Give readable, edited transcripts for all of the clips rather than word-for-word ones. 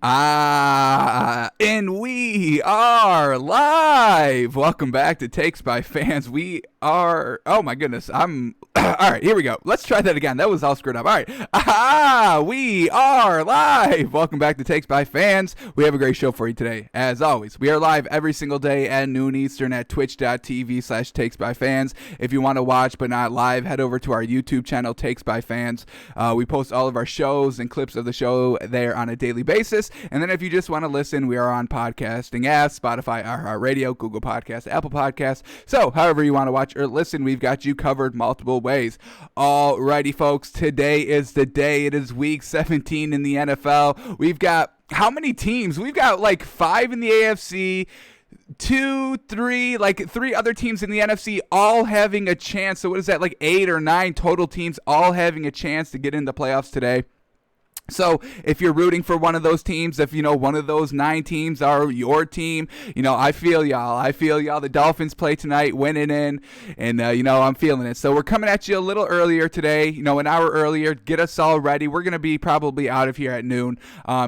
And we are live. Welcome back to Takes by Fans. We are, oh my goodness, all right, here we go. Let's try that again. That was all screwed up. All right. We are live. Welcome back to Takes by Fans. We have a great show for you today. As always, we are live every single day at noon Eastern at twitch.tv/Takes by Fans. If you want to watch but not live, head over to our YouTube channel, Takes by Fans. We post all of our shows and clips of the show there on a daily basis. And then if you just want to listen, we are on podcasting apps, Spotify, iHeartRadio, Google Podcasts, Apple Podcasts. So however you want to watch or listen, we've got you covered multiple ways. Alrighty, folks, today is the day. It is week 17 in the NFL. We've got how many teams? We've got like 5 in the AFC, 3 other teams in the NFC all having a chance. So what is that, like 8 or 9 total teams all having a chance to get in the playoffs today? So if you're rooting for one of those teams, if one of those 9 teams are your team, I feel y'all. The Dolphins play tonight, winning in, and I'm feeling it. So we're coming at you a little earlier today, an hour earlier. Get us all ready. We're gonna be probably out of here at noon.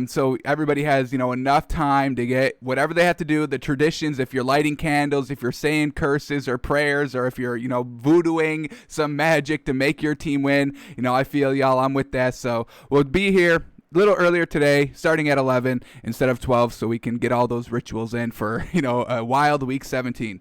So everybody has enough time to get whatever they have to do. The traditions, if you're lighting candles, if you're saying curses or prayers, or if you're voodooing some magic to make your team win, I feel y'all. I'm with that. So we'll be here a little earlier today, starting at 11 instead of 12, so we can get all those rituals in for a wild week 17.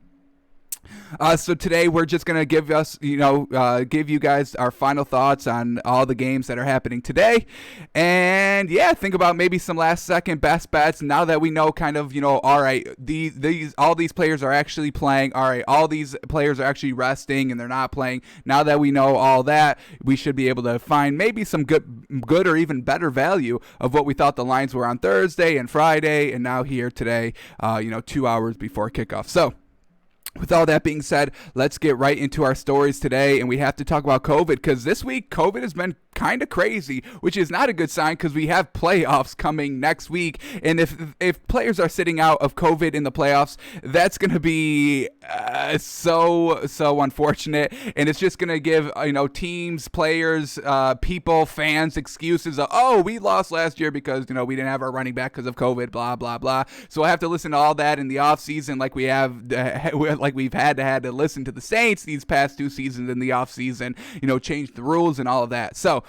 So today we're just gonna give you guys our final thoughts on all the games that are happening today, and think about maybe some last second best bets now that we know kind of all right, all these players are actually playing. All right, all these players are actually resting and they're not playing. Now that we know all that, we should be able to find maybe some good or even better value of what we thought the lines were on Thursday and Friday, and now here today, 2 hours before kickoff. So with all that being said, let's get right into our stories today, and we have to talk about COVID because this week COVID has been kind of crazy, which is not a good sign because we have playoffs coming next week, and if players are sitting out of COVID in the playoffs, that's going to be so unfortunate, and it's just going to give teams, players, people, fans excuses of, oh, we lost last year because we didn't have our running back because of COVID, blah blah blah. So I have to listen to all that in the offseason like we've had to listen to the Saints these past 2 seasons in the offseason, change the rules and all of that. So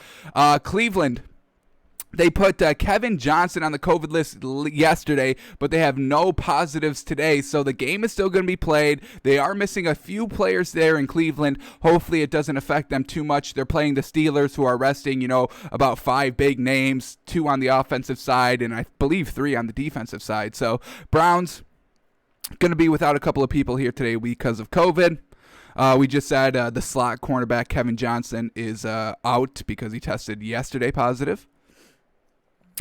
Cleveland, they put Kevin Johnson on the COVID list yesterday, but they have no positives today, so the game is still going to be played. They are missing a few players there in Cleveland. Hopefully it doesn't affect them too much. They're playing the Steelers, who are resting, about 5 big names, 2 on the offensive side, and I believe 3 on the defensive side. So Browns going to be without a couple of people here today because of COVID. We just said the slot cornerback Kevin Johnson is out because he tested yesterday positive.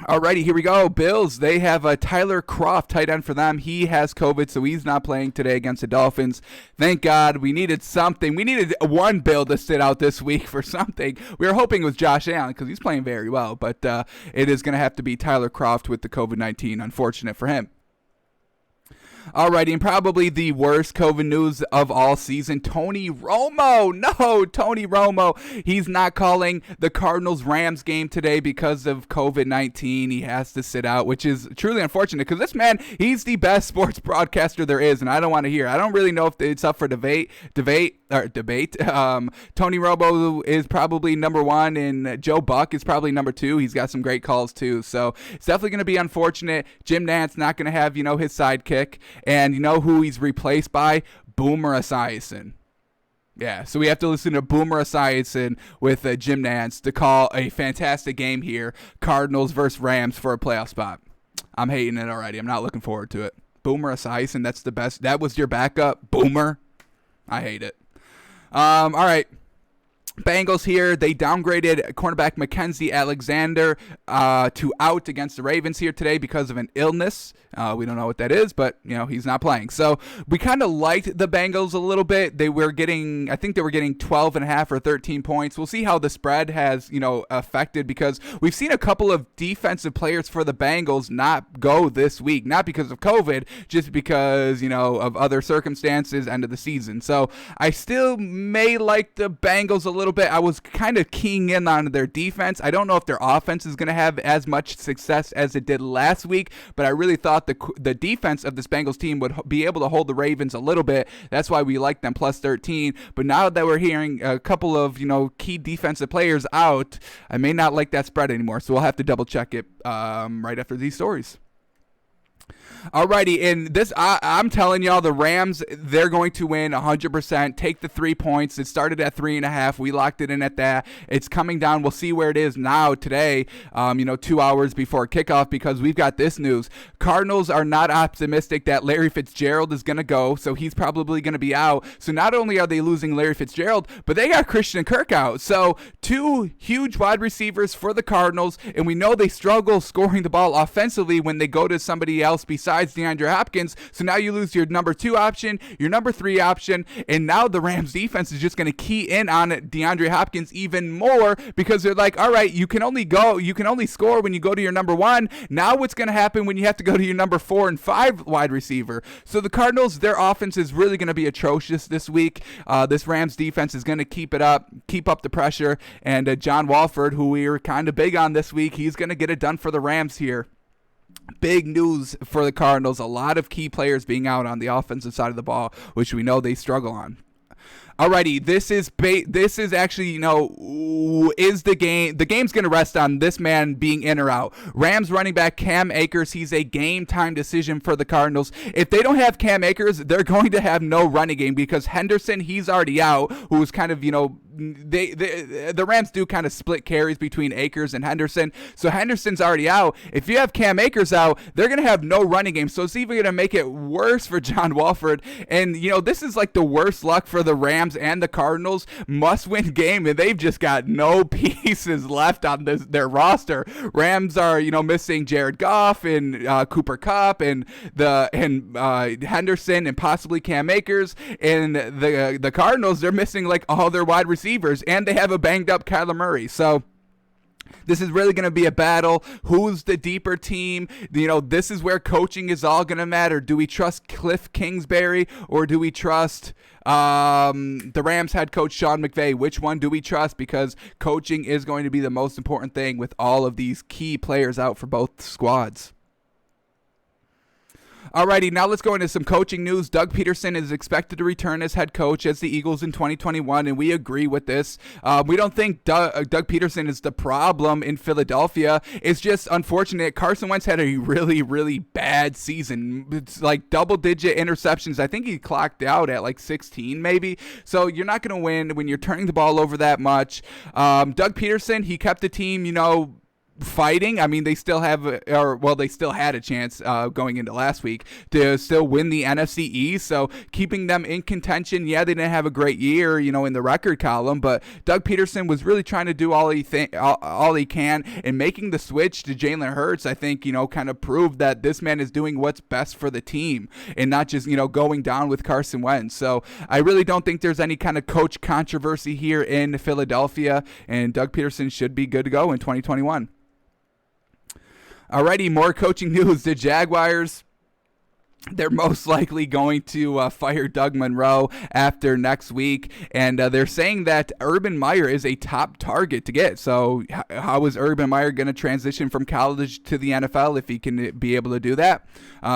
Alrighty, here we go. Bills, they have Tyler Kroft, tight end for them. He has COVID, so he's not playing today against the Dolphins. Thank God. We needed something. We needed one Bill to sit out this week for something. We were hoping it was Josh Allen because he's playing very well, but it is going to have to be Tyler Kroft with the COVID-19. Unfortunate for him. Alrighty, and probably the worst COVID news of all season, Tony Romo. No, Tony Romo. He's not calling the Cardinals-Rams game today because of COVID-19. He has to sit out, which is truly unfortunate because this man, he's the best sports broadcaster there is, and I don't want to hear. I don't really know if it's up for debate. Tony Romo is probably number 1, and Joe Buck is probably number 2. He's got some great calls too, so it's definitely going to be unfortunate. Jim Nantz not going to have, his sidekick. And you know who he's replaced by? Boomer Esiason. Yeah, so we have to listen to Boomer Esiason with Jim Nantz to call a fantastic game here, Cardinals versus Rams for a playoff spot. I'm hating it already. I'm not looking forward to it. Boomer Esiason, that's the best. That was your backup, Boomer. I hate it. All right. Bengals here, they downgraded cornerback Mackenzie Alexander to out against the Ravens here today because of an illness. We don't know what that is, but he's not playing. So we kind of liked the Bengals a little bit. I think they were getting 12 and a half or 13 points. We'll see how the spread has affected, because we've seen a couple of defensive players for the Bengals not go this week, not because of COVID, just because of other circumstances, end of the season. So I still may like the Bengals a little little bit. I was kind of keying in on their defense. I don't know if their offense is going to have as much success as it did last week, but I really thought the defense of this Bengals team would be able to hold the Ravens a little bit. That's why we like them plus 13. But now that we're hearing a couple of key defensive players out, I may not like that spread anymore. So we'll have to double check it right after these stories. Alrighty, and this I'm telling y'all, the Rams, they're going to win 100%. Take the 3 points. It started at 3.5. We locked it in at that. It's coming down. We'll see where it is now today. 2 hours before kickoff, because we've got this news. Cardinals are not optimistic that Larry Fitzgerald is going to go, so he's probably going to be out. So not only are they losing Larry Fitzgerald, but they got Christian Kirk out. So 2 huge wide receivers for the Cardinals, and we know they struggle scoring the ball offensively when they go to somebody else besides DeAndre Hopkins. So now you lose your number 2 option, your number 3 option, and now the Rams defense is just going to key in on DeAndre Hopkins even more, because they're like, all right, you can only score when you go to your number 1. Now what's going to happen when you have to go to your number 4 and 5 wide receiver? So the Cardinals, their offense is really going to be atrocious this week. This Rams defense is going to keep up the pressure, and John Wolford, who we were kind of big on this week, he's going to get it done for the Rams here. Big news for the Cardinals. A lot of key players being out on the offensive side of the ball, which we know they struggle on. Alrighty, this is actually, is the game. The game's going to rest on this man being in or out. Rams running back Cam Akers, he's a game-time decision for the Cardinals. If they don't have Cam Akers, they're going to have no running game, because Henderson, he's already out, who's kind of, the Rams do kind of split carries between Akers and Henderson. So Henderson's already out. If you have Cam Akers out, they're going to have no running game. So it's even going to make it worse for John Wolford. And, this is like the worst luck for the Rams and the Cardinals. Must-win game, and they've just got no pieces left on their roster. Rams are, missing Jared Goff and Cooper Kupp and Henderson and possibly Cam Akers. And the Cardinals, they're missing like all their wide receivers, and they have a banged-up Kyler Murray. So this is really going to be a battle. Who's the deeper team? This is where coaching is all going to matter. Do we trust Cliff Kingsbury, or do we trust the Rams head coach Sean McVay? Which one do we trust? Because coaching is going to be the most important thing with all of these key players out for both squads. Alrighty, now let's go into some coaching news. Doug Peterson is expected to return as head coach as the Eagles in 2021, and we agree with this. We don't think Doug Peterson is the problem in Philadelphia. It's just unfortunate. Carson Wentz had a really, really bad season. It's like double-digit interceptions. I think he clocked out at like 16 maybe. So you're not going to win when you're turning the ball over that much. Doug Peterson, he kept the team, fighting. I mean, they still had a chance going into last week to still win the NFC East. So keeping them in contention. Yeah, they didn't have a great year, in the record column, but Doug Peterson was really trying to do all he can, and making the switch to Jalen Hurts, I think, kind of proved that this man is doing what's best for the team and not just, going down with Carson Wentz. So I really don't think there's any kind of coach controversy here in Philadelphia, and Doug Peterson should be good to go in 2021. Alrighty, more coaching news. The Jaguars, they're most likely going to fire Doug Monroe after next week, and they're saying that Urban Meyer is a top target to get. So how is Urban Meyer going to transition from college to the NFL if he can be able to do that?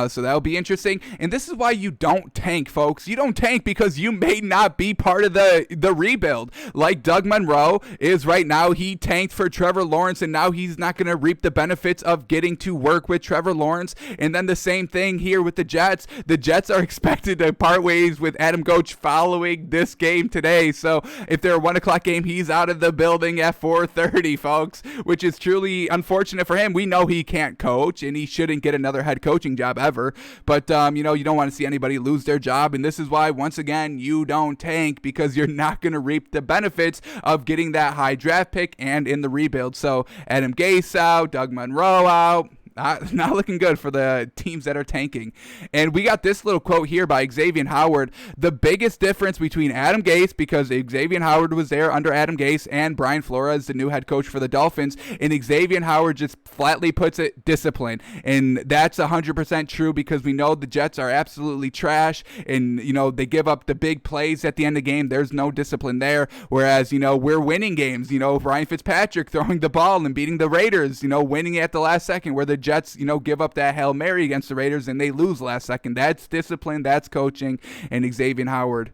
So that'll be interesting. And this is why you don't tank, folks. You don't tank because you may not be part of the rebuild. Like Doug Monroe is right now. He tanked for Trevor Lawrence, and now he's not going to reap the benefits of getting to work with Trevor Lawrence. And then the same thing here with the Jets. The Jets are expected to part ways with Adam Coach following this game today. So if they're a 1 o'clock game, he's out of the building at 4:30, folks, which is truly unfortunate for him. We know he can't coach, and he shouldn't get another head coaching job ever. But, you don't want to see anybody lose their job. And this is why, once again, you don't tank, because you're not going to reap the benefits of getting that high draft pick and in the rebuild. So Adam Gase out, Doug Monroe out. not looking good for the teams that are tanking. And we got this little quote here by Xavier Howard. The biggest difference between Adam Gase, because Xavier Howard was there under Adam Gase, and Brian Flores, the new head coach for the Dolphins, and Xavier Howard just flatly puts it, discipline. And that's 100% true, because we know the Jets are absolutely trash, and, they give up the big plays at the end of the game. There's no discipline there. Whereas, we're winning games. Ryan Fitzpatrick throwing the ball and beating the Raiders, winning at the last second, where the Jets, give up that Hail Mary against the Raiders and they lose last second. That's discipline, that's coaching, and Xavier Howard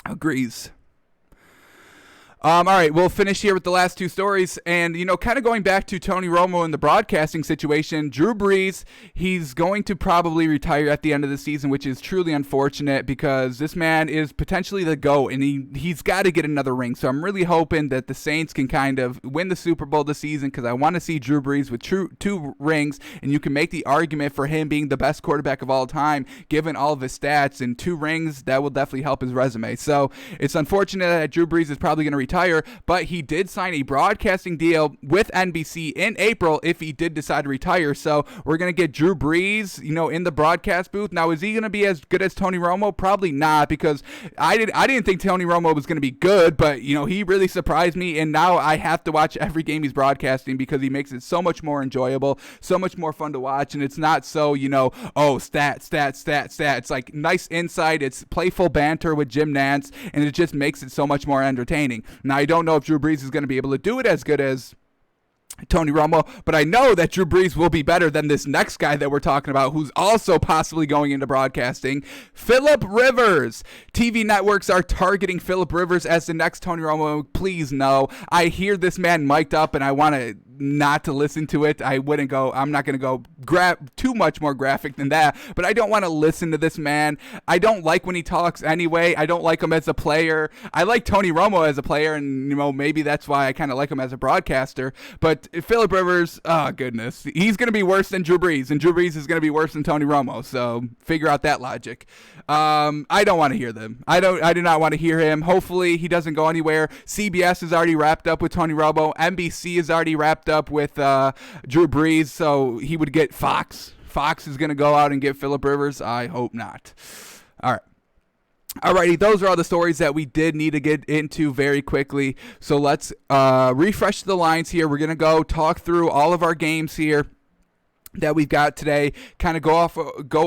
agrees. All right, we'll finish here with the last two stories. And, kind of going back to Tony Romo and the broadcasting situation, Drew Brees, he's going to probably retire at the end of the season, which is truly unfortunate, because this man is potentially the GOAT, and he's got to get another ring. So I'm really hoping that the Saints can kind of win the Super Bowl this season, because I want to see Drew Brees with two rings, and you can make the argument for him being the best quarterback of all time, given all of his stats, and 2 rings, that will definitely help his resume. So it's unfortunate that Drew Brees is probably going to retire, but he did sign a broadcasting deal with NBC in April if he did decide to retire. So we're going to get Drew Brees, in the broadcast booth. Now, is he going to be as good as Tony Romo? Probably not, because I didn't think Tony Romo was going to be good, but, he really surprised me, and now I have to watch every game he's broadcasting, because he makes it so much more enjoyable, so much more fun to watch, and it's not so, stat. It's like nice insight, it's playful banter with Jim Nantz, and it just makes it so much more entertaining. Now, I don't know if Drew Brees is going to be able to do it as good as Tony Romo, but I know that Drew Brees will be better than this next guy that we're talking about, who's also possibly going into broadcasting, Philip Rivers. TV networks are targeting Philip Rivers as the next Tony Romo. Please no. I hear this man mic'd up, and I want to not to listen to it. I'm not going to go too much more graphic than that, but I don't want to listen to this man. I don't like when he talks anyway. I don't like him as a player. I like Tony Romo as a player, and maybe that's why I kind of like him as a broadcaster. But Philip Rivers, oh goodness, he's going to be worse than Drew Brees, and Drew Brees is going to be worse than Tony Romo. So figure out that logic. I don't want to hear them. I do not want to hear him. Hopefully he doesn't go anywhere. CBS is already wrapped up with Tony Romo. NBC is already wrapped up with Drew Brees, so he would get Fox. Fox is going to go out and get Philip Rivers. I hope not. All right. Alrighty, those are all the stories that we did need to get into very quickly. So let's refresh the lines here. We're going to go talk through all of our games here that we've got today, kind of go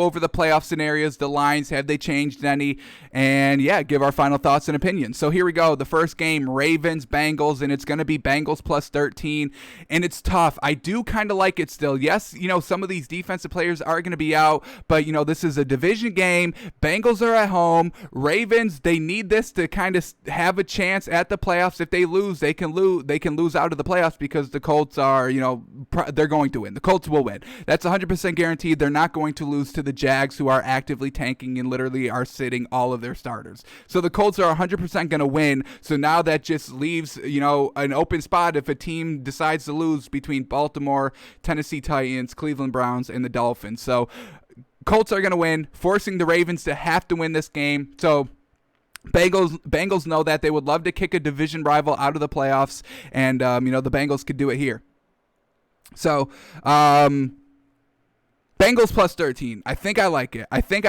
over the playoff scenarios, the lines, have they changed any, and give our final thoughts and opinions. So here we go. The first game, Ravens, Bengals, and it's going to be Bengals plus 13, and it's tough. I do kind of like it still. Yes, some of these defensive players are going to be out, but, this is a division game. Bengals are at home. Ravens, they need this to kind of have a chance at the playoffs. If they lose, they can lose out of the playoffs, because the Colts are, they're going to win. The Colts will win. That's 100% guaranteed. They're not going to lose to the Jags, who are actively tanking and literally are sitting all of their starters. So the Colts are 100% going to win. So now that just leaves, an open spot if a team decides to lose between Baltimore, Tennessee Titans, Cleveland Browns, and the Dolphins. So Colts are going to win, forcing the Ravens to have to win this game. So Bengals know that. They would love to kick a division rival out of the playoffs, and, the Bengals could do it here. So, Bengals plus 13. I think I like it. I think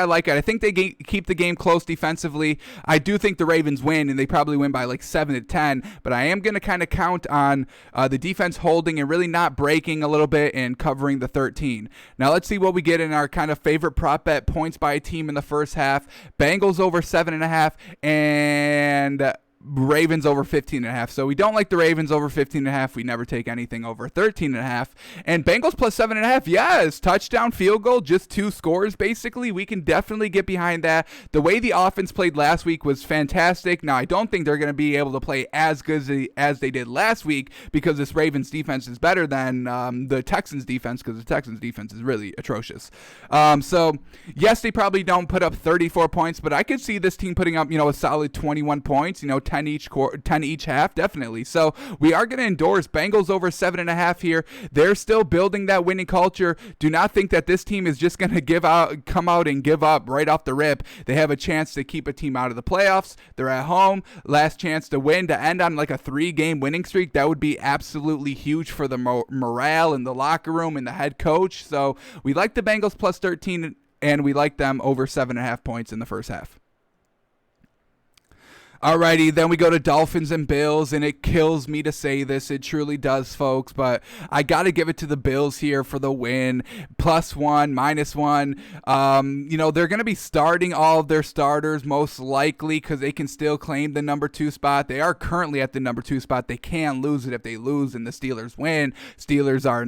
they keep the game close defensively. I do think the Ravens win, and they probably win by like 7-10. But I am going to kind of count on the defense holding and really not breaking a little bit and covering the 13. Now let's see what we get in our kind of favorite prop bet, points by a team in the first half. Bengals over 7.5 and Ravens over 15.5. So we don't like the Ravens over 15.5. We never take anything over 13.5. And Bengals plus 7.5. Yes, touchdown, field goal, just 2 scores basically. We can definitely get behind that. The way the offense played last week was fantastic. Now I don't think they're going to be able to play as good as they did last week, because this Ravens defense is better than the Texans defense, because the Texans defense is really atrocious. So yes, they probably don't put up 34 points, but I could see this team putting up, a solid 21 points, 10 each half, definitely. So we are going to endorse Bengals over 7.5 here. They're still building that winning culture. Do not think that this team is just going to come out and give up right off the rip. They have a chance to keep a team out of the playoffs. They're at home. Last chance to win, to end on like a 3-game winning streak. That would be absolutely huge for the morale in the locker room and the head coach. So we like the Bengals plus 13, and we like them over 7.5 points in the first half. Alrighty, then we go to Dolphins and Bills, and it kills me to say this. It truly does, folks, but I got to give it to the Bills here for the win. +1, -1. They're going to be starting all of their starters most likely because they can still claim the number 2 spot. They are currently at the number 2 spot. They can lose it if they lose and the Steelers win. Steelers are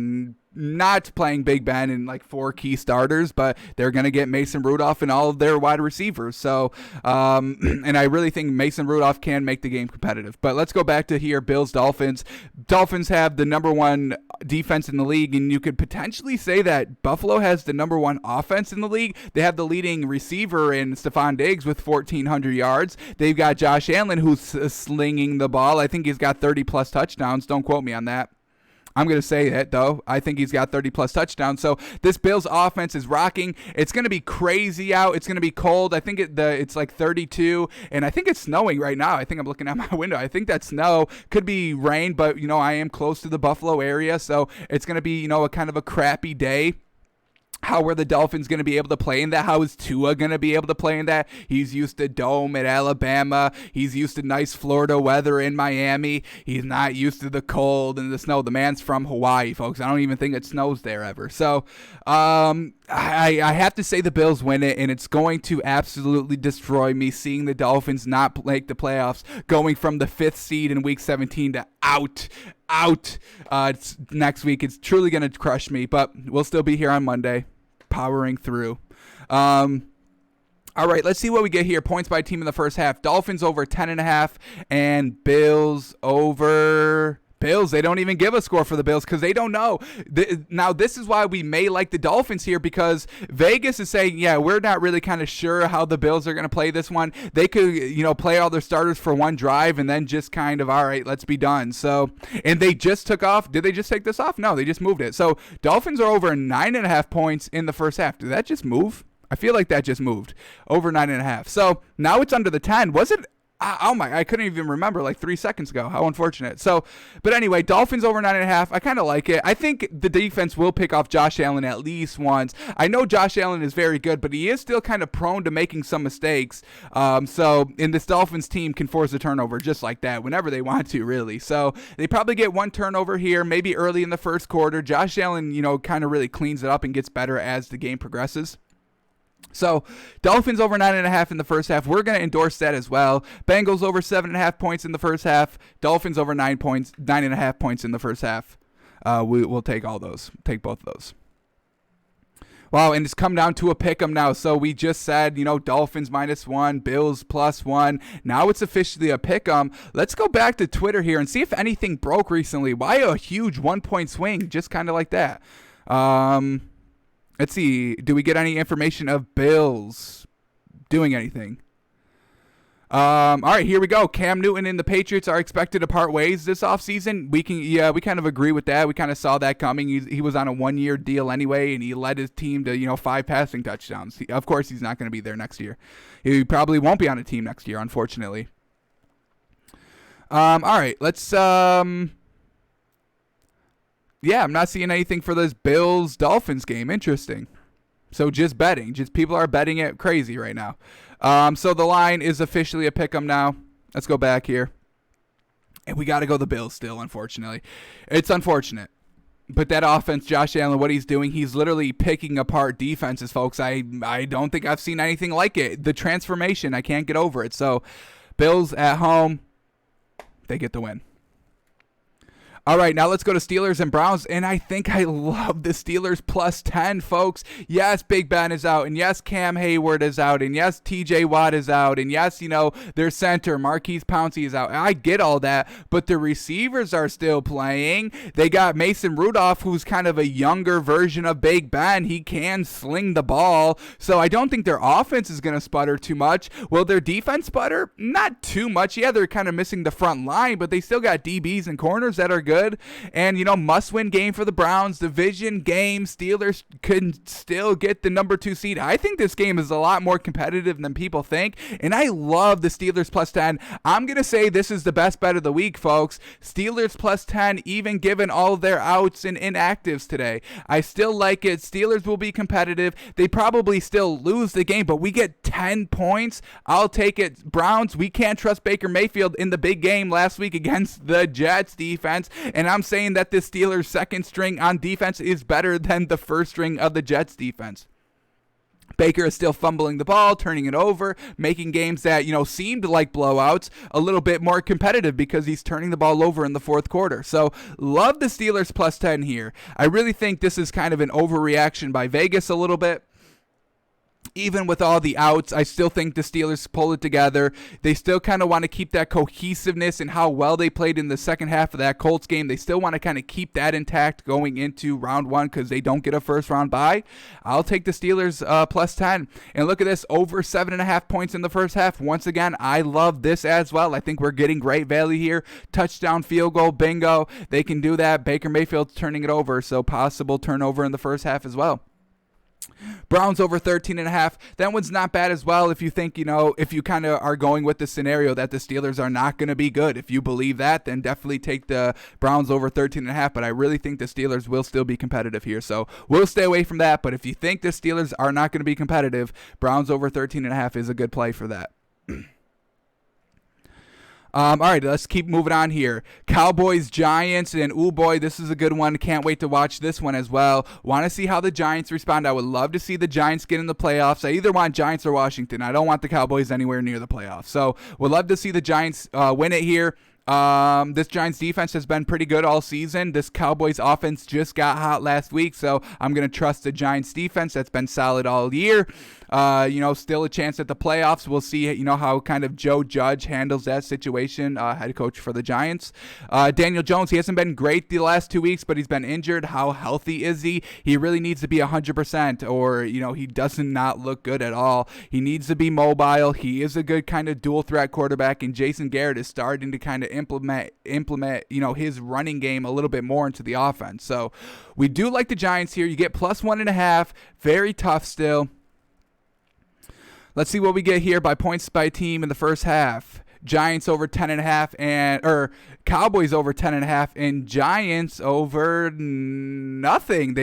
not playing Big Ben and like 4 key starters, but they're going to get Mason Rudolph and all of their wide receivers. So, and I really think Mason Rudolph can make the game competitive. But let's go back to here, Bills, Dolphins. Dolphins have the number 1 defense in the league, and you could potentially say that Buffalo has the number 1 offense in the league. They have the leading receiver in Stephon Diggs with 1,400 yards. They've got Josh Allen, who's slinging the ball. I think he's got 30-plus touchdowns. Don't quote me on that. I'm going to say it, though. I think he's got 30-plus touchdowns. So this Bills offense is rocking. It's going to be crazy out. It's going to be cold. I think it's like 32, and I think it's snowing right now. I think I'm looking out my window. I think that snow could be rain, but, I am close to the Buffalo area, so it's going to be, a kind of a crappy day. How are the Dolphins going to be able to play in that? How is Tua going to be able to play in that? He's used to dome at Alabama. He's used to nice Florida weather in Miami. He's not used to the cold and the snow. The man's from Hawaii, folks. I don't even think it snows there ever. So I have to say the Bills win it, and it's going to absolutely destroy me seeing the Dolphins not make the playoffs, going from the 5th seed in Week 17 to out next week. It's truly going to crush me, but we'll still be here on Monday, powering through. All right, let's see what we get here. Points by team in the first half. Dolphins over 10.5 and Bills over... Bills, they don't even give a score for the Bills because they don't know. Now, this is why we may like the Dolphins here, because Vegas is saying, yeah, we're not really kind of sure how the Bills are going to play this one. They could, play all their starters for one drive and then just kind of, all right, let's be done. So, and they just took off. Did they just take this off? No, they just moved it. So, Dolphins are over 9.5 points in the first half. Did that just move? I feel like that just moved. Over 9.5. So, now it's under the 10. Was it? Oh my, I couldn't even remember like 3 seconds ago. How unfortunate. So, but anyway, Dolphins over 9.5. I kind of like it. I think the defense will pick off Josh Allen at least once. I know Josh Allen is very good, but he is still kind of prone to making some mistakes. And this Dolphins team can force a turnover just like that whenever they want to, really. So they probably get 1 turnover here, maybe early in the first quarter. Josh Allen, kind of really cleans it up and gets better as the game progresses. So, Dolphins over 9.5 in the first half. We're going to endorse that as well. Bengals over 7.5 points in the first half. Dolphins over 9.5 points in the first half. We'll take all those. Take both of those. Wow, and it's come down to a pick 'em now. So we just said, Dolphins -1, Bills +1. Now it's officially a pick 'em. Let's go back to Twitter here and see if anything broke recently. Why a huge 1-point swing? Just kind of like that. Let's see. Do we get any information of Bills doing anything? All right, here we go. Cam Newton and the Patriots are expected to part ways this offseason. We kind of agree with that. We kind of saw that coming. He was on a 1-year deal anyway, and he led his team to 5 passing touchdowns. Of course, he's not going to be there next year. He probably won't be on a team next year, unfortunately. All right, let's. Yeah, I'm not seeing anything for this Bills-Dolphins game. Interesting. So just betting. Just people are betting it crazy right now. So the line is officially a pick 'em now. Let's go back here. And we got to go the Bills still, unfortunately. It's unfortunate. But that offense, Josh Allen, what he's doing, he's literally picking apart defenses, folks. I don't think I've seen anything like it. The transformation, I can't get over it. So Bills at home, they get the win. All right, now let's go to Steelers and Browns, and I think I love the Steelers plus 10, folks. Yes, Big Ben is out, and yes, Cam Hayward is out, and yes, TJ Watt is out, and yes, their center, Marquise Pouncey, is out. I get all that, but the receivers are still playing. They got Mason Rudolph, who's kind of a younger version of Big Ben. He can sling the ball, so I don't think their offense is going to sputter too much. Will their defense sputter? Not too much. Yeah, they're kind of missing the front line, but they still got DBs and corners that are good. And must-win game for the Browns, division game. Steelers could still get the number 2 seed. I think this game is a lot more competitive than people think, and I love the Steelers plus 10. I'm gonna say this is the best bet of the week, folks. Steelers plus 10, even given all of their outs and inactives today. I still like it. Steelers will be competitive. They probably still lose the game, but we get 10 points. I'll take it. Browns, we can't trust Baker Mayfield in the big game last week against the Jets defense. And I'm saying that the Steelers' second string on defense is better than the first string of the Jets defense. Baker is still fumbling the ball, turning it over, making games that, seemed like blowouts a little bit more competitive because he's turning the ball over in the fourth quarter. So, love the Steelers plus 10 here. I really think this is kind of an overreaction by Vegas a little bit. Even with all the outs, I still think the Steelers pull it together. They still kind of want to keep that cohesiveness and how well they played in the second half of that Colts game. They still want to kind of keep that intact going into round 1 because they don't get a first-round bye. I'll take the Steelers plus 10. And look at this, over 7.5 points in the first half. Once again, I love this as well. I think we're getting great value here. Touchdown, field goal, bingo. They can do that. Baker Mayfield's turning it over, so possible turnover in the first half as well. Browns over 13.5. That one's not bad as well if you think, if you kind of are going with the scenario that the Steelers are not going to be good. If you believe that, then definitely take the Browns over 13.5. But I really think the Steelers will still be competitive here. So we'll stay away from that. But if you think the Steelers are not going to be competitive, Browns over 13.5 is a good play for that. All right, let's keep moving on here. Cowboys, Giants, and oh boy, this is a good one. Can't wait to watch this one as well. Want to see how the Giants respond. I would love to see the Giants get in the playoffs. I either want Giants or Washington. I don't want the Cowboys anywhere near the playoffs. So would love to see the Giants win it here. This Giants defense has been pretty good all season. This Cowboys offense just got hot last week, so I'm going to trust the Giants defense that's been solid all year. Still a chance at the playoffs. We'll see, how kind of Joe Judge handles that situation, head coach for the Giants. Daniel Jones, he hasn't been great the last 2 weeks, but he's been injured. How healthy is he? He really needs to be 100%, or, he does not look good at all. He needs to be mobile. He is a good kind of dual threat quarterback, and Jason Garrett is starting to kind of implement, his running game a little bit more into the offense. So we do like the Giants here. You get plus 1.5. Very tough still. Let's see what we get here by points by team in the first half. Giants over 10.5 or Cowboys over 10.5 and Giants over nothing.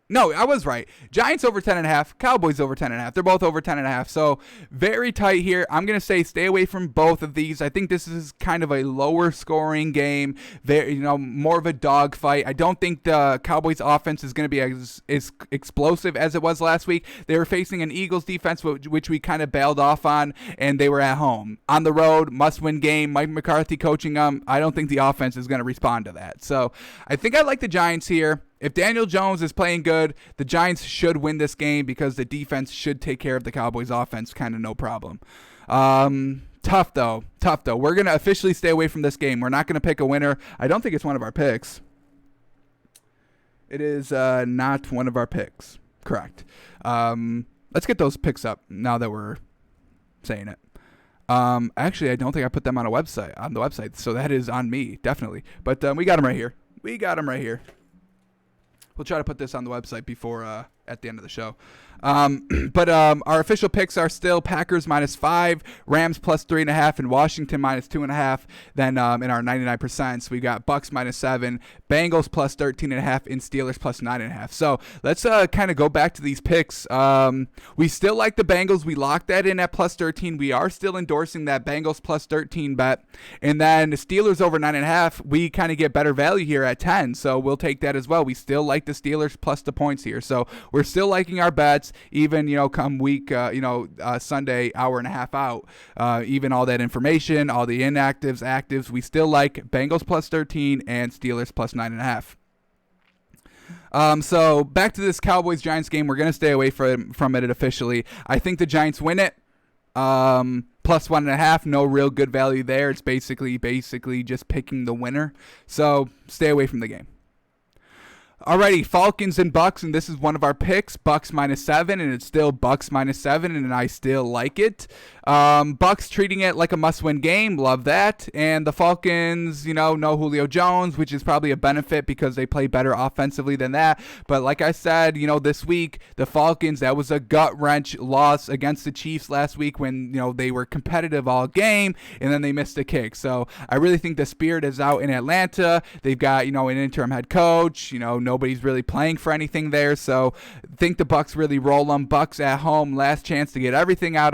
No, I was right. Giants over 10.5, Cowboys over 10.5. They're both over 10.5. So very tight here. I'm going to say stay away from both of these. I think this is kind of a lower scoring game. More of a dogfight. I don't think the Cowboys offense is going to be as explosive as it was last week. They were facing an Eagles defense, which we kind of bailed off on, and they were at home. On the road, must-win game. Mike McCarthy coaching them. I don't think the offense is going to respond to that. So I think I like the Giants here. If Daniel Jones is playing good, the Giants should win this game because the defense should take care of the Cowboys offense kind of no problem. Tough though. We're going to officially stay away from this game. We're not going to pick a winner. I don't think it's one of our picks. It is not one of our picks. Correct. Let's get those picks up now that we're saying it. Actually, I don't think I put them on the website, so that is on me, definitely. But we got them right here. We'll try to put this on the website before at the end of the show. But our official picks are still Packers -5, Rams +3.5, and Washington -2.5. Then in our 99%, we got Bucks -7, Bengals +13.5, and Steelers +9.5. So let's kind of go back to these picks. We still like the Bengals. We locked that in at +13. We are still endorsing that Bengals +13 bet. And then the Steelers over 9.5, we kind of get better value here at 10. So we'll take that as well. We still like the Steelers plus the points here. So we're we're still liking our bets, even, come week, Sunday, hour and a half out. Even all that information, all the inactives, actives, we still like Bengals plus 13 and Steelers plus 9.5. So back to this Cowboys-Giants game. We're going to stay away from it officially. I think the Giants win it. Plus 1.5, no real good value there. It's basically just picking the winner. So stay away from the game. Alrighty, Falcons and Bucks, and this is one of our picks. Bucks -7, and it's still Bucks -7, and I still like it. Bucks treating it like a must-win game, love that. And the Falcons, no Julio Jones, which is probably a benefit because they play better offensively than that. But like I said, this week, the Falcons, that was a gut-wrench loss against the Chiefs last week when, they were competitive all game, and then they missed a kick. So I really think the spirit is out in Atlanta. They've got, an interim head coach, nobody's really playing for anything there, so I think the Bucks really roll them. Bucks at home, last chance to get everything out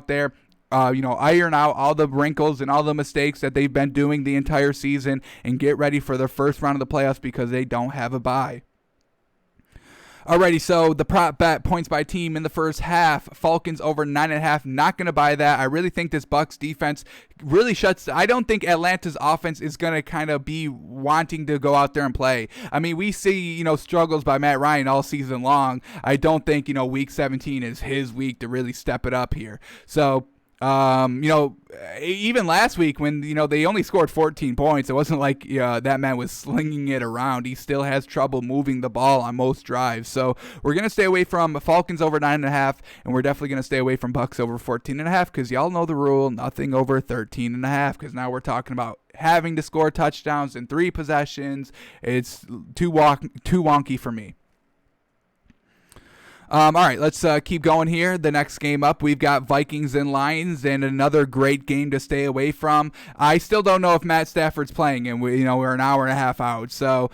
there. Iron out all the wrinkles and all the mistakes that they've been doing the entire season and get ready for their first round of the playoffs because they don't have a bye. Alrighty, so the prop bet, points by team in the first half, Falcons over 9.5, not going to buy that. I really think this Bucks defense really I don't think Atlanta's offense is going to kind of be wanting to go out there and play. I mean, we see, struggles by Matt Ryan all season long. I don't think, week 17 is his week to really step it up here. So, even last week when, they only scored 14 points, it wasn't like that man was slinging it around. He still has trouble moving the ball on most drives. So we're going to stay away from Falcons over 9.5, and we're definitely going to stay away from Bucks over 14.5 because y'all know the rule, nothing over 13.5, because now we're talking about having to score touchdowns in 3 possessions. It's too wonky for me. All right, let's keep going here. The next game up, we've got Vikings and Lions, and another great game to stay away from. I still don't know if Matt Stafford's playing, and we're an hour and a half out, so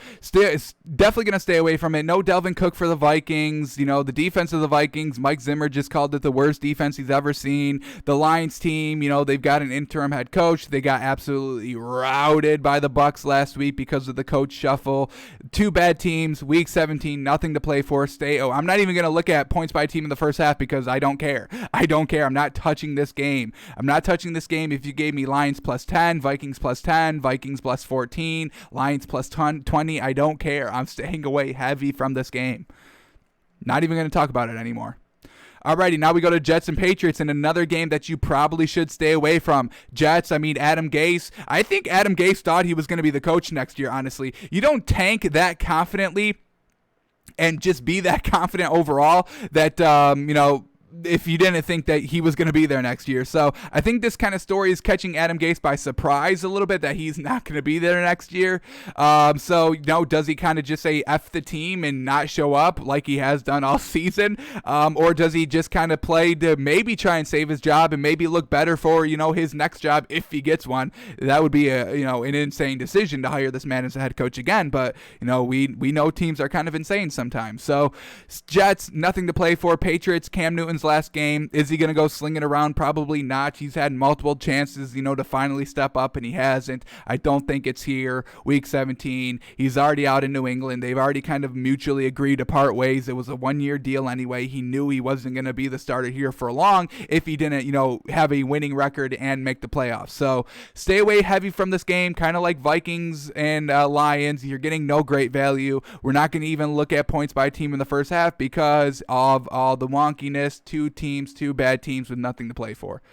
definitely going to stay away from it. No Delvin Cook for the Vikings. The defense of the Vikings, Mike Zimmer just called it the worst defense he's ever seen. The Lions team, they've got an interim head coach. They got absolutely routed by the Bucks last week because of the coach shuffle. 2 bad teams, week 17, nothing to play for. I'm not even going to look at points by team in the first half because I don't care. I'm not touching this game. If you gave me Lions plus 10, Vikings plus 10, Vikings plus 14, Lions plus 20, I don't care. I'm staying away heavy from this game. Not even going to talk about it anymore. Alrighty, now we go to Jets and Patriots in another game that you probably should stay away from. Jets, Adam Gase. I think Adam Gase thought he was going to be the coach next year, honestly. You don't tank that confidently and just be that confident overall that, if you didn't think that he was going to be there next year. So I think this kind of story is catching Adam Gase by surprise a little bit that he's not going to be there next year. Does he kind of just say F the team and not show up like he has done all season? Or does he just kind of play to maybe try and save his job and maybe look better for, his next job if he gets one? That would be an insane decision to hire this man as a head coach again. But, we know teams are kind of insane sometimes. So Jets, nothing to play for. Patriots, Cam Newton's last game. Is he going to go slinging around? Probably not. He's had multiple chances, to finally step up, and he hasn't. I don't think it's here. Week 17. He's already out in New England. They've already kind of mutually agreed to part ways. It was a 1-year deal anyway. He knew he wasn't going to be the starter here for long if he didn't, have a winning record and make the playoffs. So stay away heavy from this game, kind of like Vikings and Lions. You're getting no great value. We're not going to even look at points by team in the first half because of all the wonkiness. 2 bad teams with nothing to play for.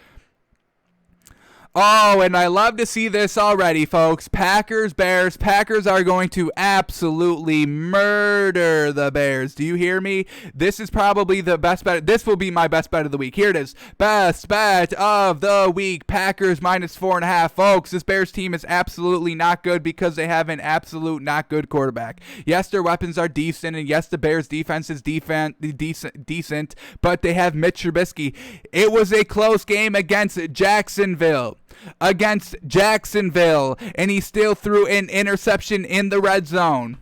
Oh, and I love to see this already, folks. Packers, Bears. Packers are going to absolutely murder the Bears. Do you hear me? This is probably the best bet. This will be my best bet of the week. Here it is. Best bet of the week. Packers -4.5. Folks, this Bears team is absolutely not good because they have an absolute not good quarterback. Yes, their weapons are decent, and yes, the Bears defense is decent, but they have Mitch Trubisky. It was a close game against Jacksonville, and he still threw an interception in the red zone.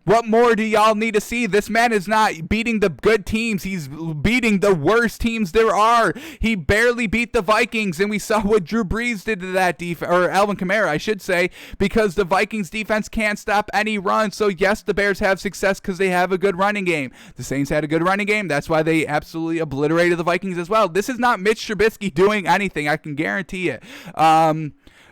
What more do y'all need to see? This man is not beating the good teams. He's beating the worst teams there are. He barely beat the Vikings, and we saw what Drew Brees did to that defense, or Alvin Kamara, I should say, because the Vikings defense can't stop any run. So, yes, the Bears have success because they have a good running game. The Saints had a good running game. That's why they absolutely obliterated the Vikings as well. This is not Mitch Trubisky doing anything. I can guarantee it.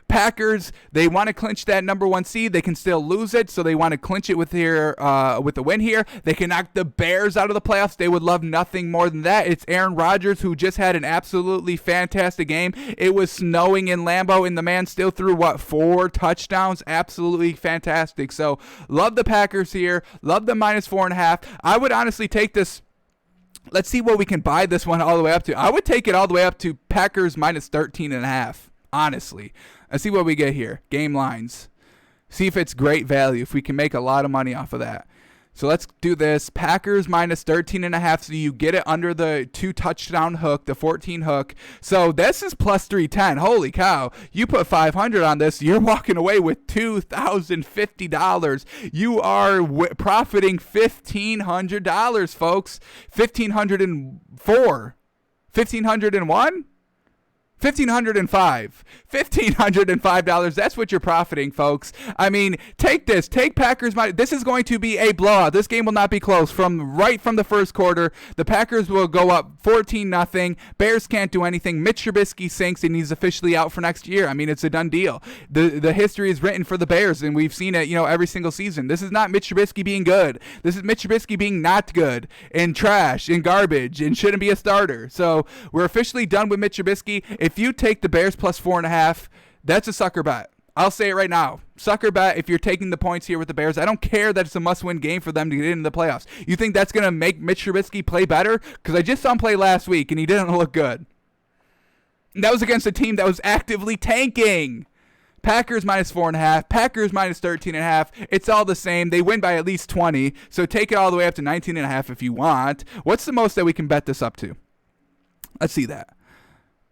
Packers, they want to clinch that number 1 seed. They can still lose it, so they want to clinch it with the win here. They can knock the Bears out of the playoffs. They would love nothing more than that. It's Aaron Rodgers, who just had an absolutely fantastic game. It was snowing in Lambeau, and the man still threw, 4 touchdowns? Absolutely fantastic. So, love the Packers here. Love the -4.5. I would honestly take this. Let's see what we can buy this one all the way up to. I would take it all the way up to Packers -13.5, honestly. Let's see what we get here. Game lines. See if it's great value, if we can make a lot of money off of that. So let's do this. Packers -13.5, so you get it under the 2 touchdown hook, the 14 hook. So this is +310. Holy cow. You put 500 on this, you're walking away with $2,050. You are profiting $1,500, folks. 1,504. 1,501? $1,505. That's what you're profiting, folks. I mean, take this. Take Packers. This is going to be a blowout. This game will not be close. Right from the first quarter, the Packers will go up 14-0. Bears can't do anything. Mitch Trubisky sinks, and he's officially out for next year. I mean, it's a done deal. The history is written for the Bears, and we've seen it, every single season. This is not Mitch Trubisky being good. This is Mitch Trubisky being not good and trash and garbage and shouldn't be a starter. So we're officially done with Mitch Trubisky. If you take the Bears +4.5, that's a sucker bet. I'll say it right now. Sucker bet if you're taking the points here with the Bears. I don't care that it's a must-win game for them to get into the playoffs. You think that's going to make Mitch Trubisky play better? Because I just saw him play last week, and he didn't look good. And that was against a team that was actively tanking. Packers -4.5, Packers -13.5. It's all the same. They win by at least 20, so take it all the way up to 19.5 if you want. What's the most that we can bet this up to? Let's see that.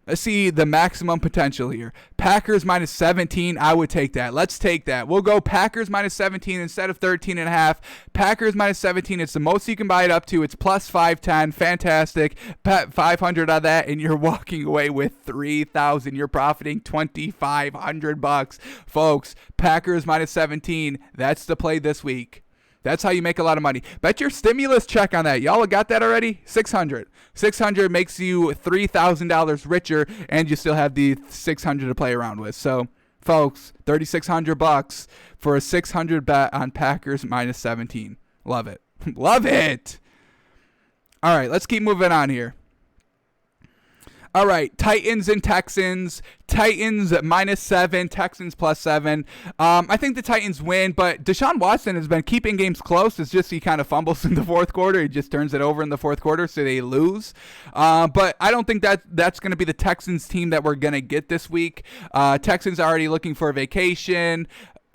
Let's see the maximum potential here. Packers -17. I would take that. Let's take that. We'll go Packers -17 instead of 13.5. Packers -17. It's the most you can buy it up to. It's +510. Fantastic. 500 on that, and you're walking away with 3,000. You're profiting $2,500, folks. Packers -17. That's the play this week. That's how you make a lot of money. Bet your stimulus check on that. Y'all got that already? 600. 600 makes you $3,000 richer, and you still have the 600 to play around with. So, folks, $3,600 for a 600 bet on Packers -17. Love it. Love it. All right, let's keep moving on here. All right, Titans and Texans. Titans -7, Texans +7. I think the Titans win, but Deshaun Watson has been keeping games close. It's just he kind of fumbles in the fourth quarter. He just turns it over in the fourth quarter, so they lose. But I don't think that's going to be the Texans team that we're going to get this week. Texans are already looking for a vacation.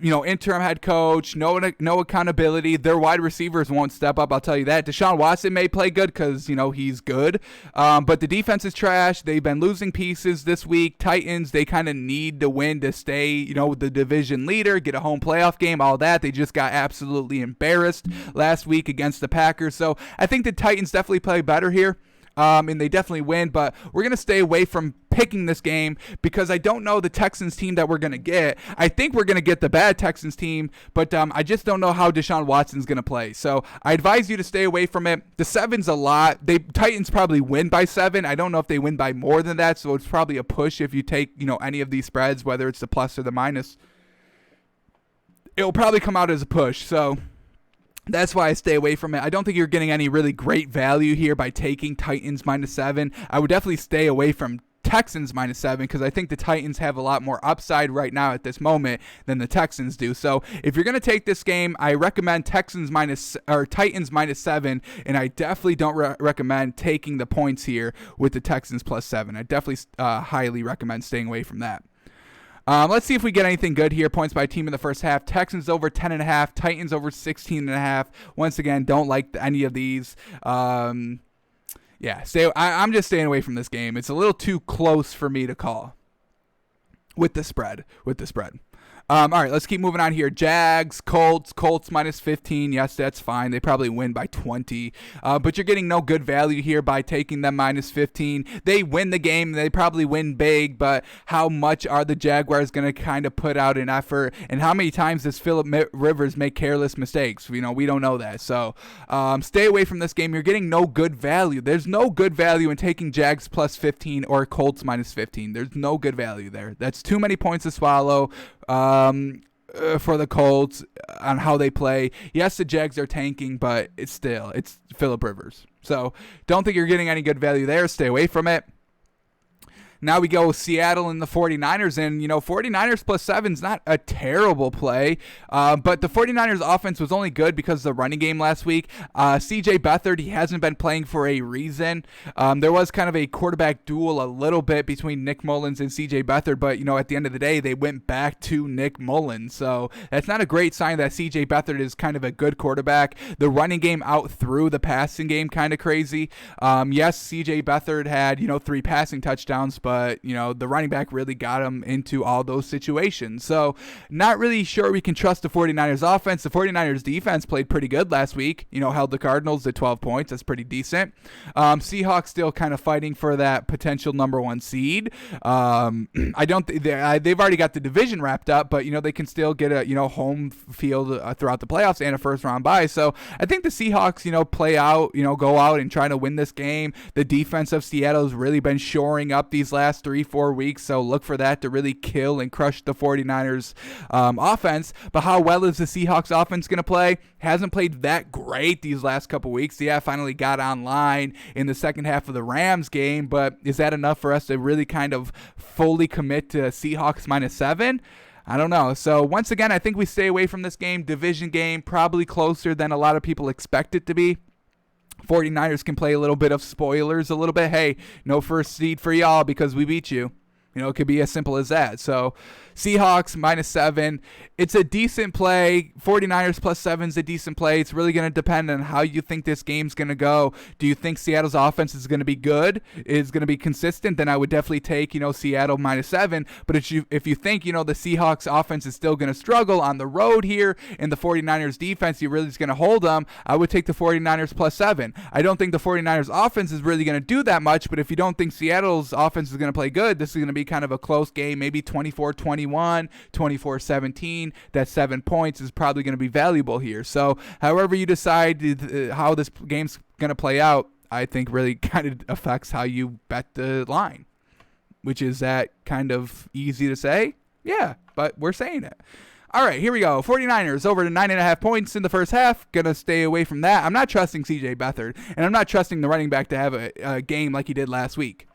Interim head coach, no accountability. Their wide receivers won't step up, I'll tell you that. Deshaun Watson may play good because, he's good. But the defense is trash. They've been losing pieces this week. Titans, they kind of need to win to stay, the division leader, get a home playoff game, all that. They just got absolutely embarrassed last week against the Packers. So I think the Titans definitely play better here. And they definitely win, but we're going to stay away from picking this game because I don't know the Texans team that we're going to get. I think we're going to get the bad Texans team, but I just don't know how Deshaun Watson's going to play. So I advise you to stay away from it. The 7's a lot. Titans probably win by 7. I don't know if they win by more than that, so it's probably a push if you take, any of these spreads, whether it's the plus or the minus. It'll probably come out as a push, so that's why I stay away from it. I don't think you're getting any really great value here by taking Titans -7. I would definitely stay away from Texans -7 because I think the Titans have a lot more upside right now at this moment than the Texans do. So if you're going to take this game, I recommend Titans -7, and I definitely don't recommend taking the points here with the Texans +7. I definitely highly recommend staying away from that. Let's see if we get anything good here. Points by team in the first half. Texans over 10.5. Titans over 16.5. Once again, don't like any of these. I'm just staying away from this game. It's a little too close for me to call with the spread. All right, let's keep moving on here. Jags, Colts minus 15. Yes, that's fine. They probably win by 20. But you're getting no good value here by taking them minus 15. They win the game. They probably win big, but how much are the Jaguars going to kind of put out an effort? And how many times does Phillip Rivers make careless mistakes? We don't know that. So stay away from this game. You're getting no good value. There's no good value in taking Jags plus 15 or Colts minus 15. There's no good value there. That's too many points to swallow. For the Colts on how they play. Yes, the Jags are tanking, but it's Phillip Rivers. So don't think you're getting any good value there. Stay away from it. Now we go Seattle and the 49ers, and 49ers plus 7 is not a terrible play, but the 49ers offense was only good because of the running game last week. CJ Beathard, he hasn't been playing for a reason. There was kind of a quarterback duel a little bit between Nick Mullins and CJ Beathard, but at the end of the day, they went back to Nick Mullins, so that's not a great sign that CJ Beathard is kind of a good quarterback. The running game out through the passing game, kind of crazy. Yes, CJ Beathard had 3 passing touchdowns, but the running back really got him into all those situations. So not really sure we can trust the 49ers offense. The 49ers defense played pretty good last week, held the Cardinals to 12 points. That's pretty decent. Seahawks still kind of fighting for that potential number 1 seed. I don't they've already got the division wrapped up, but they can still get a home field throughout the playoffs and a first round bye. So I think the Seahawks play out, go out and try to win this game. The defense of Seattle has really been shoring up these last 3-4 weeks, so look for that to really kill and crush the 49ers offense. But how well is the Seahawks offense going to play? Hasn't played that great these last couple weeks. Yeah, finally got online in the second half of the Rams game, but is that enough for us to really kind of fully commit to Seahawks minus 7? I don't know. So once again, I think we stay away from this game. Division game, probably closer than a lot of people expect it to be. 49ers can play a little bit of spoilers a little bit. Hey, no first seed for y'all because we beat you. It could be as simple as that. So Seahawks minus 7. It's a decent play. 49ers plus 7 is a decent play. It's really going to depend on how you think this game's going to go. Do you think Seattle's offense is going to be good? Is going to be consistent? Then I would definitely take, Seattle minus 7. But if you think, the Seahawks offense is still going to struggle on the road here and the 49ers defense, you really is going to hold them, I would take the 49ers plus 7. I don't think the 49ers offense is really going to do that much, but if you don't think Seattle's offense is going to play good, this is going to be kind of a close game, maybe 24-21, 24-17. That 7 points is probably going to be valuable here. So however you decide how this game's going to play out, I think really kind of affects how you bet the line, which is that kind of easy to say? Yeah, but we're saying it. All right, here we go. 49ers over to 9.5 points in the first half. Going to stay away from that. I'm not trusting CJ Beathard, and I'm not trusting the running back to have a game like he did last week.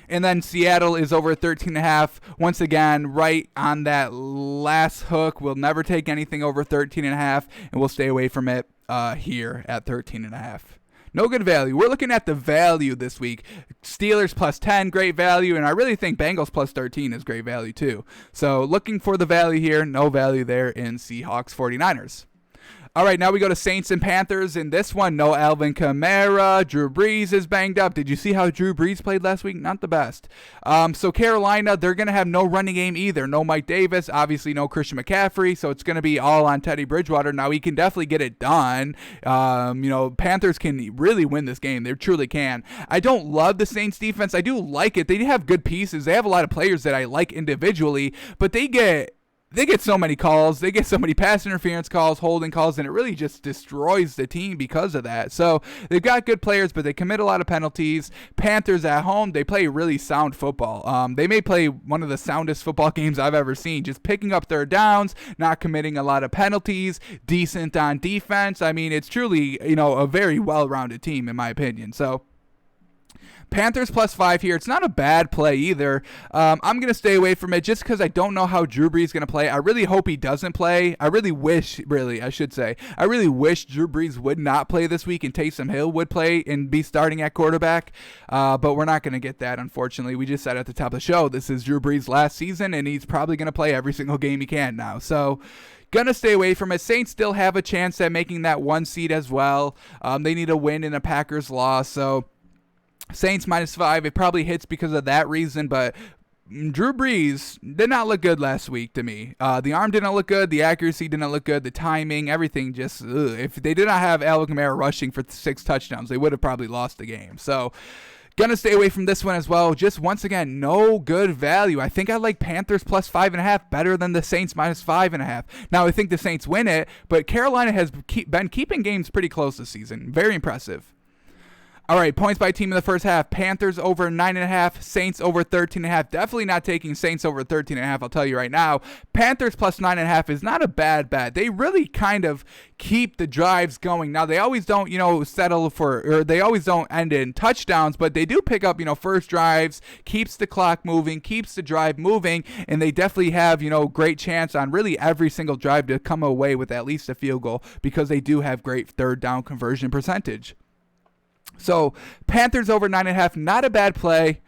And then Seattle is over 13.5. Once again, right on that last hook. We'll never take anything over 13.5, and we'll stay away from it here at 13.5. No good value. We're looking at the value this week. Steelers plus 10, great value, and I really think Bengals plus 13 is great value too. So looking for the value here, no value there in Seahawks 49ers. All right, now we go to Saints and Panthers. In this one, no Alvin Kamara. Drew Brees is banged up. Did you see how Drew Brees played last week? Not the best. So Carolina, they're going to have no running game either. No Mike Davis. Obviously, no Christian McCaffrey. So it's going to be all on Teddy Bridgewater. Now, he can definitely get it done. Panthers can really win this game. They truly can. I don't love the Saints defense. I do like it. They have good pieces. They have a lot of players that I like individually, but they get so many calls. They get so many pass interference calls, holding calls, and it really just destroys the team because of that. So they've got good players, but they commit a lot of penalties. Panthers at home, they play really sound football. They may play one of the soundest football games I've ever seen, just picking up third downs, not committing a lot of penalties, decent on defense. I mean, it's truly, a very well-rounded team in my opinion. So Panthers plus 5 here. It's not a bad play either. I'm going to stay away from it just because I don't know how Drew Brees is going to play. I really hope he doesn't play. I really wish Drew Brees would not play this week and Taysom Hill would play and be starting at quarterback. But we're not going to get that, unfortunately. We just said at the top of the show, this is Drew Brees' last season, and he's probably going to play every single game he can now. So gonna stay away from it. Saints still have a chance at making that 1 seed as well. They need a win in a Packers loss, so Saints minus 5, it probably hits because of that reason, but Drew Brees did not look good last week to me. The arm didn't look good. The accuracy didn't look good. The timing, everything just, if they did not have Alvin Kamara rushing for 6 touchdowns, they would have probably lost the game. So, gonna stay away from this one as well. Just once again, no good value. I think I like Panthers plus 5.5 better than the Saints minus 5.5. Now, I think the Saints win it, but Carolina has been keeping games pretty close this season. Very impressive. All right, points by team in the first half. Panthers over 9.5, Saints over 13.5. Definitely not taking Saints over 13.5, I'll tell you right now. Panthers plus 9.5 is not a bad bet. They really kind of keep the drives going. Now, they always don't, settle for, or they always don't end in touchdowns, but they do pick up, first drives, keeps the clock moving, keeps the drive moving, and they definitely have, great chance on really every single drive to come away with at least a field goal because they do have great third down conversion percentage. So, Panthers over 9.5, not a bad play.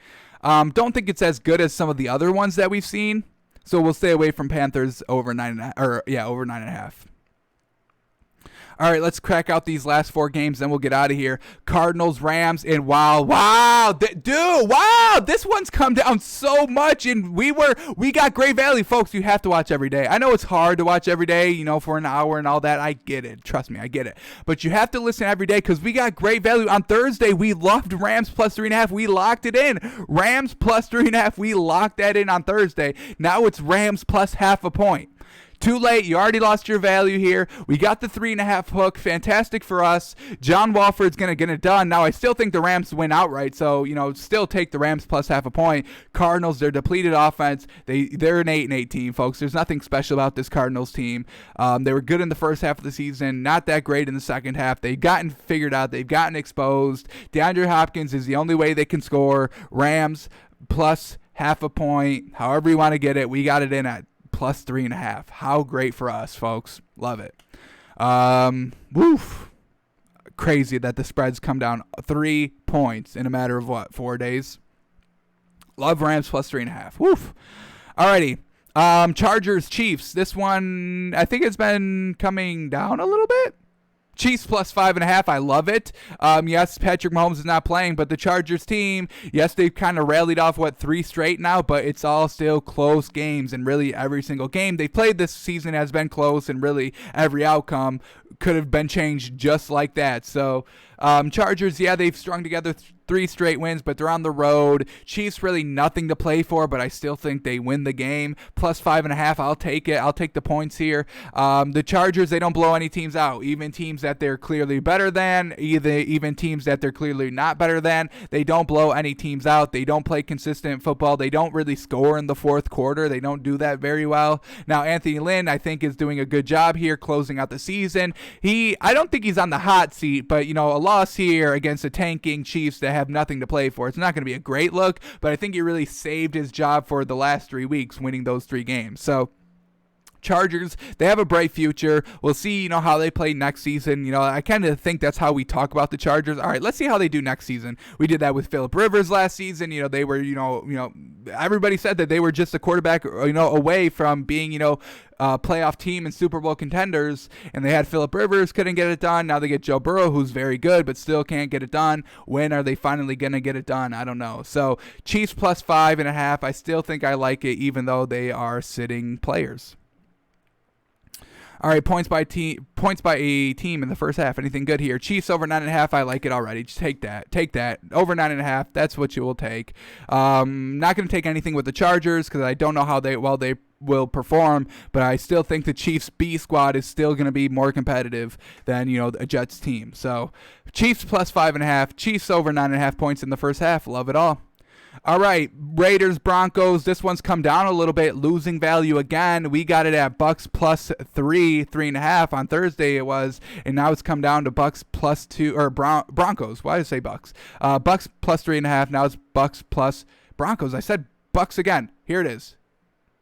Don't think it's as good as some of the other ones that we've seen. So, we'll stay away from Panthers over 9.5, over 9.5. All right, let's crack out these last 4 games, then we'll get out of here. Cardinals, Rams, and wow, this one's come down so much, and we got great value, folks. You have to watch every day. I know it's hard to watch every day, for an hour and all that. I get it. Trust me, I get it. But you have to listen every day because we got great value. On Thursday, we loved Rams plus 3.5. We locked it in. Rams plus 3.5. We locked that in on Thursday. Now it's Rams plus 0.5 point. Too late. You already lost your value here. We got the 3.5 hook. Fantastic for us. John Wolford's going to get it done. Now, I still think the Rams win outright, so, still take the Rams plus 0.5 point. Cardinals, they're depleted offense. They're an 8-8 team, folks. There's nothing special about this Cardinals team. They were good in the first half of the season, not that great in the second half. They've gotten figured out. They've gotten exposed. DeAndre Hopkins is the only way they can score. Rams plus 0.5 point. However you want to get it, we got it in at plus 3.5. How great for us, folks. Love it. Crazy that the spreads come down 3 points in a matter of 4 days. Love Rams plus 3.5. Woof. Alrighty. Chargers, Chiefs. This one, I think it's been coming down a little bit. Chiefs plus 5.5. I love it. Yes, Patrick Mahomes is not playing, but the Chargers team, yes, they've kind of rallied off, 3 straight now, but it's all still close games, and really every single game they played this season has been close, and really every outcome could have been changed just like that. So, Chargers, yeah, they've strung together 3 straight wins, but they're on the road. Chiefs really nothing to play for, but I still think they win the game. Plus 5.5, I'll take it. I'll take the points here. The Chargers, they don't blow any teams out, even teams that they're clearly better than, even teams that they're clearly not better than. They don't blow any teams out. They don't play consistent football. They don't really score in the fourth quarter. They don't do that very well. Now, Anthony Lynn, I think, is doing a good job here closing out the season. I don't think he's on the hot seat, but, a loss here against the tanking Chiefs that have nothing to play for. It's not going to be a great look, but I think he really saved his job for the last 3 weeks, winning those 3 games. So, Chargers, they have a bright future. We'll see, how they play next season. I kind of think that's how we talk about the Chargers. All right, let's see how they do next season. We did that with Phillip Rivers last season. They were, everybody said that they were just a quarterback, away from being, playoff team and Super Bowl contenders, and they had Phillip Rivers, couldn't get it done. Now they get Joe Burrow, who's very good, but still can't get it done. When are they finally going to get it done? I don't know. So, Chiefs plus 5.5. I still think I like it, even though they are sitting players. All right, points by a team in the first half. Anything good here? Chiefs over 9.5. I like it already. Just take that. Take that. Over 9.5. That's what you will take. Not going to take anything with the Chargers because I don't know how they will perform, but I still think the Chiefs B squad is still going to be more competitive than a Jets team. So Chiefs plus 5.5. Chiefs over 9.5 points in the first half. Love it all. All right, Raiders, Broncos. This one's come down a little bit, losing value again. We got it at Bucks plus 3.5 on Thursday it was, and now it's come down to Bucks plus 2, or Broncos. Why did I say Bucks? Bucks plus 3.5. Now it's Bucks plus Broncos. I said Bucks again. Here it is.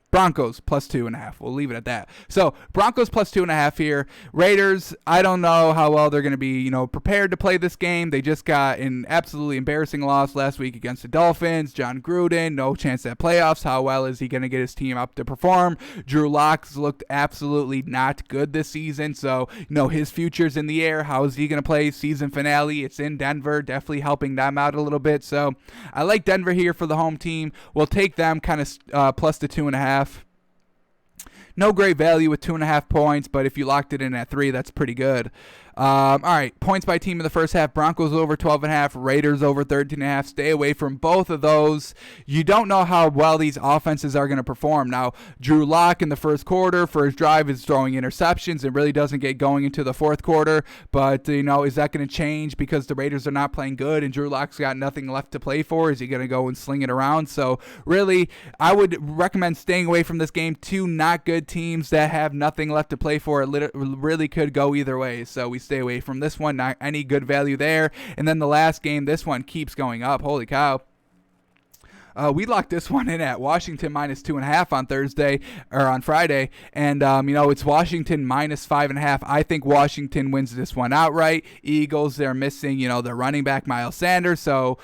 Broncos plus 2.5. We'll leave it at that. So Broncos plus 2.5 here. Raiders, I don't know how well they're going to be, prepared to play this game. They just got an absolutely embarrassing loss last week against the Dolphins. John Gruden, no chance at playoffs. How well is he going to get his team up to perform? Drew Lock's looked absolutely not good this season. So, his future's in the air. How is he going to play season finale? It's in Denver, definitely helping them out a little bit. So I like Denver here for the home team. We'll take them kind of plus the 2.5. No great value with 2.5 points, but if you locked it in at 3, that's pretty good. All right, points by team in the first half. Broncos over 12.5, Raiders over 13.5. Stay away from both of those. You don't know how well these offenses are going to perform. Now, Drew Lock in the first quarter, first drive, is throwing interceptions. It really doesn't get going into the fourth quarter. But, is that going to change because the Raiders are not playing good and Drew Lock's got nothing left to play for? Is he going to go and sling it around? So, really, I would recommend staying away from this game. Two not good teams that have nothing left to play for. It really could go either way. So, we stay away from this one. Not any good value there. And then the last game, this one keeps going up. Holy cow. We locked this one in at Washington minus 2.5 on Thursday or on Friday. And, it's Washington minus 5.5. I think Washington wins this one outright. Eagles, they're missing, their running back, Miles Sanders. So,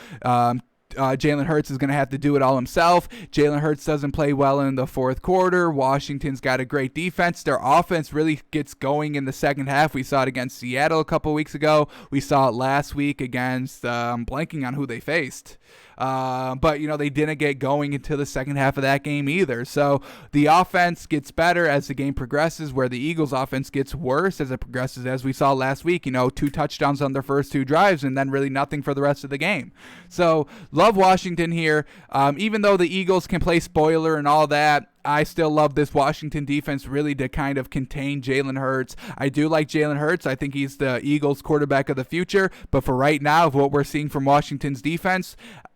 Jalen Hurts is going to have to do it all himself. Jalen Hurts doesn't play well in the fourth quarter. Washington's got a great defense. Their offense really gets going in the second half. We saw it against Seattle a couple weeks ago. We saw it last week against, blanking on who they faced. But they didn't get going until the second half of that game either. So the offense gets better as the game progresses, where the Eagles offense gets worse as it progresses, as we saw last week, 2 touchdowns on their first 2 drives and then really nothing for the rest of the game. So love Washington here. Even though the Eagles can play spoiler and all that, I still love this Washington defense really to kind of contain Jalen Hurts. I do like Jalen Hurts. I think he's the Eagles quarterback of the future. But for right now, of what we're seeing from Washington's defense,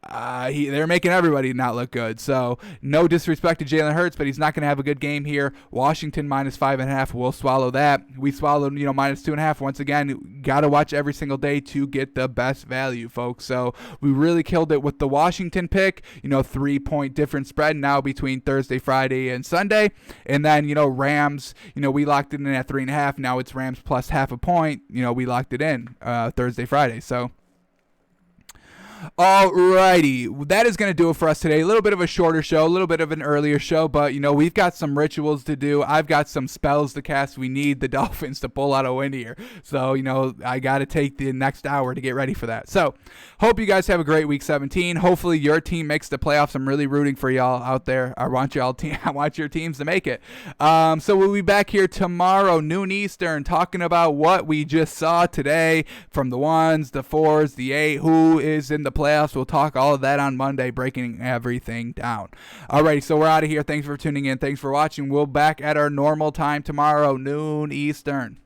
they're making everybody not look good. So no disrespect to Jalen Hurts, but he's not going to have a good game here. Washington minus 5.5. We'll swallow that. We swallowed, minus 2.5. Once again, got to watch every single day to get the best value, folks. So we really killed it with the Washington pick. 3-point difference spread now between Thursday, Friday, and Sunday. And then, Rams, we locked it in at 3.5. Now it's Rams plus 0.5 point. We locked it in Thursday, Friday. So alrighty, that is going to do it for us today. A little bit of a shorter show, a little bit of an earlier show, but we've got some rituals to do. I've got some spells to cast. We need the Dolphins to pull out a win here. So, I got to take the next hour to get ready for that. So, hope you guys have a great week 17. Hopefully your team makes the playoffs. I'm really rooting for y'all out there. I want your teams to make it. So we'll be back here tomorrow, noon Eastern, talking about what we just saw today from the 1s, the 4s, the 8, who is in the playoffs. We'll talk all of that on Monday, breaking everything down. Alrighty, so we're out of here. Thanks for tuning in. Thanks for watching. We'll back at our normal time tomorrow, noon Eastern.